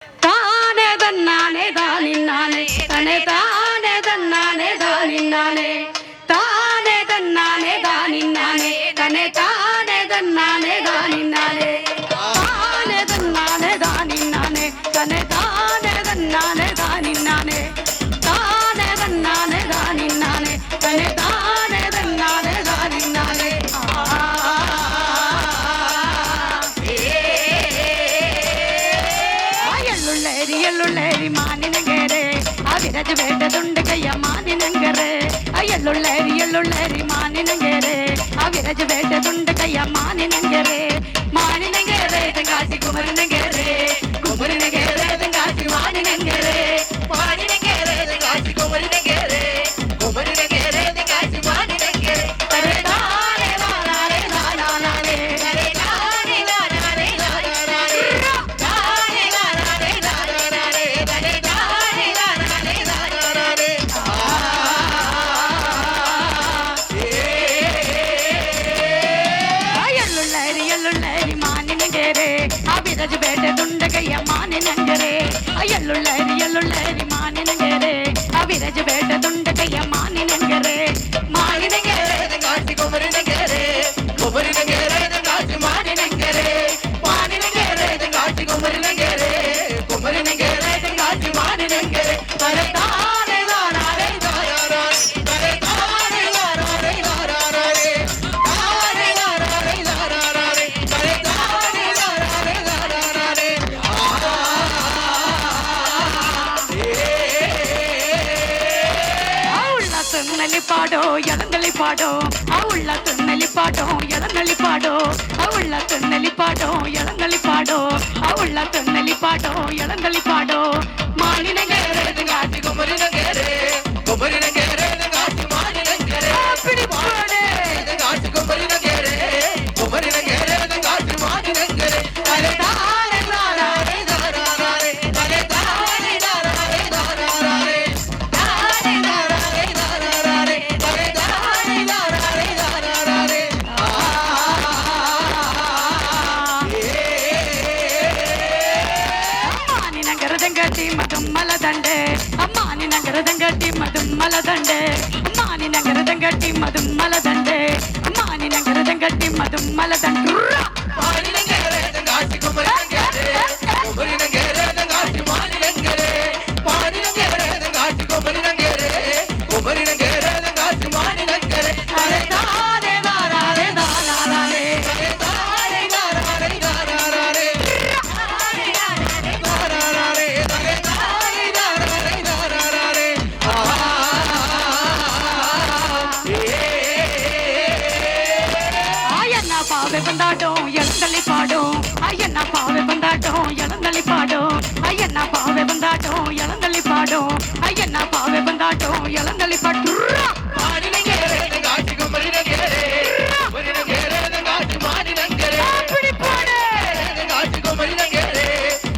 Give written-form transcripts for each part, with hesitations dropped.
தானே தன்னானே தானின்னானே தனே தானே தன்னானே தானின்னானே தானே தன்னானே தானின்னானே தனே தானே தன்னானே தானின்னானே தானே தன்னானே தானின்னானே தனே தானே தன்னானே தானின்னானே தானே தன்னானே தானின்னானே தனே தானே தன்னானே தானின்னானே எள்ளுள்ளேரி மானினங்கரே அவிரஜ வேட்டதுண்டு கைய மானினங்கரே எள்ளுள்ளேரி மானினங்கரே அவிரஜ வேட்டதுண்டு கைய மானினங்கரே மானினங்கரே தங்காசி குமரினங்கரே குமரினங்கரே தங்காசி மானினங்கரே மானினங்கரே தங்காசி குமரினங்கரே குமரினங்கரே தங்காசி மானினங்கரே தரே தானே தானே தானே தரே தானே தானே தானே அவிரஜ வேட்டதுண்டு கைய மானினங்கரே எள்ளுள்ளேரி மானினங்கரே அவிரஜ வேட்டதுண்டு கைய மானினங்கரே மானினங்கரே தங்காசி குமரினங்கரே குமரினங்கரே தங்காசி மானினங்கரே மானினங்கரே தங்காசி குமரினங்கரே குமரினங்கரே தங்காசி மானினங்கரே தரே தானே தானே தானே தரே தானே தானே தானே தானே தானே தானே தரே தானே துன்னலி பாடோ இளந்தலி பாடோ அவுள்ள துன்னலி பாடோ இளந்தலி பாடோ அவுள்ள துன்னலி பாடோ இளந்தலி பாடோ அவுள்ள துன்னலி பாடோ இளந்தலி பாடோ மானினங்கரே தங்காசி குமரினங்கரே குமரினங்கரே தங்காசி மானினங்கரே அப்படி பாடே தங்காசி குமரினங்கரே குமரினங்கரே தங்காசி மானினங்கரே தரே தானே தானே தானே தரே தானே தானே தானே மலதண்டே அம்மானி நகரதங்கட்டி மதும் மலதண்டே அம்மானி நகரதங்கட்டி மதும் மலதண்டே அம்மானி நகரதங்கட்டி மதும் மலதண்டு மானி நகரே தங்காசி குமரினங்கரே குமரினங்கரே தங்காசி மானினங்கரே மானி நகரே தங்காசி குமரினங்கரே குமரினங்கரே தங்காசி மானினங்கரே தரே தானே தானே தானே தரே தானே தானே தானே பாவே பந்தாட்டம் இளந்தலி பாடும் ஐயன்னா பாவே பந்தாட்டம் இளந்தலி பாடும் ஐயன்னா பாவே பந்தாட்டம் இளந்தலி பாடும் ஐயன்னா பாவே பந்தாட்டம் இளந்தலி பாட்டு மானினங்கரே தங்காசி குமரினங்கரே குமரினங்கரே தங்காசி மானினங்கரே அப்படி பாடு தங்காசி குமரினங்கரே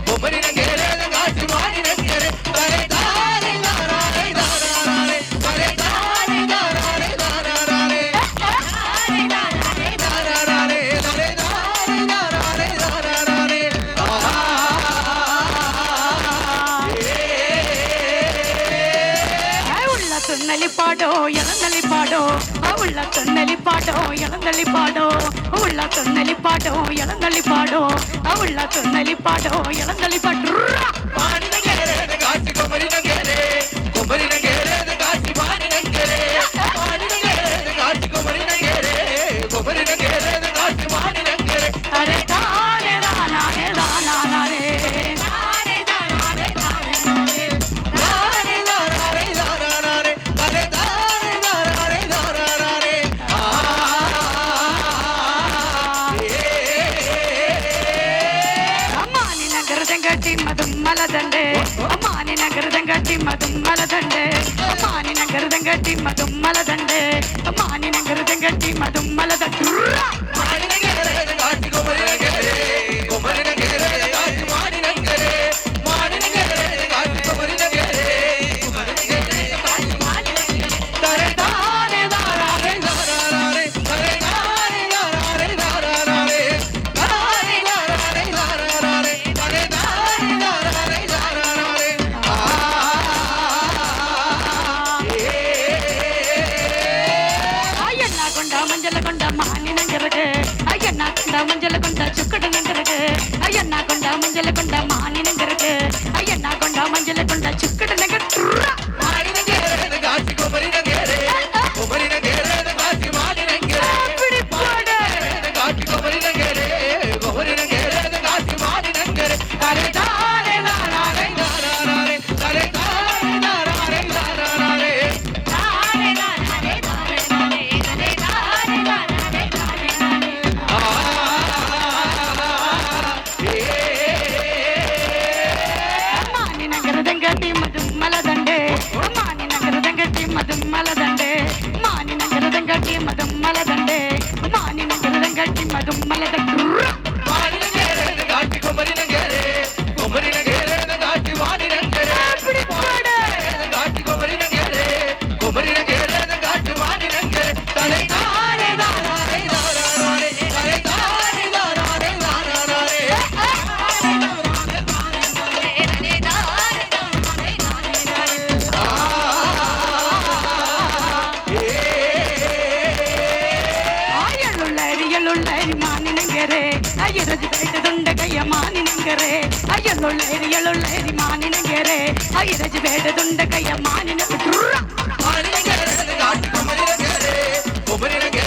குமரினங்கரே தங்காசி மானினங்கரே தரே தானே தானே தானே தரே தானே தானே தானே துன்னலி பாடோ இளந்தலி பாடோ உள்ள துன்னலி பாடோ இளந்தலி பாடோ உள்ள துன்னலி பாடோ இளந்தலி பாடோ உள்ள துன்னலி பாடோ இளந்தலி பாட்டு மானினங்கரே தங்காசி குமரினங்கரே குமரினங்கரே தங்காசி மானினங்கரே மானினங்கரே தங்காசி குமரினங்கரே குமரினங்கரே தங்காசி மானினங்கரே அரே தானே தானே தானே மதும் மலதண்டே அம்மானி நகரதங்கட்டி மதும் மலதண்டே அம்மானி நகரதங்கட்டி மதும் மலதண்டே அம்மானி நகரதங்கட்டி மதும் மலதண்டு மானினங்கரே தங்காசி குமரினங்கரே குமரினங்கரே தங்காசி மானினங்கரே மானினங்கரே தங்காசி குமரினங்கரே குமரினங்கரே தங்காசி மானினங்கரே தரே தானே தானே தானே தரே தானே தானே தானே தானே தானே தானே தரே தானே தானே மஞ்சள் கொண்ட சுக்கடு நங்கருக்கு ஐயண்ணா கொண்ட மஞ்சள் கொண்ட மானி நங்கருக்கு ஐயண்ணா கொண்ட மஞ்சள் கொண்ட சுக்கடு நங்கர் காசி குமரி நங்கரே குமரி நங்கரே காசி மானி நங்கரே அப்படி போடு காசி குமரி நங்கரே குமரி நங்கரே காசி மானி நங்கரே தலே தாரே நாரே நாரே தலே தாரே நாரே நாரே மானி நங்கரதங்கட்டி மதும்மலதண்டே மானி நங்கரதங்கட்டி மதும்மலதண்டே மானி நங்கரதங்கட்டி மதும்மலதண்டே மானி நங்கரதங்கட்டி மதும்மலதண்டே மானி நங்கரே காசி குமரி நங்கரே குமரி நங்கரே காசி மானி நங்கரே அப்படி போடு காசி குமரி நங்கரே குமரி நங்கரே காசி மானி நங்கரே தலை தாரே நாரே நாரே தலை தாரே நாரே நாரே அயலுள்ளரி மானி நங்கரே ஐயரஜு ಬೇಡದುಂಡ ಕೈಯ ಮಾನಿ ನಂಗರೆ ಅಯ್ಯಲೊಳ್ಳೇರಿ ಮಾನಿ ನಂಗರೆ ಐರಜು ಬೇಡದುಂಡ ಕೈಯ ಮಾನಿ ನಂಗರೆ மானி நங்கரே காசி குமரி நங்கரே குமரி நங்கரே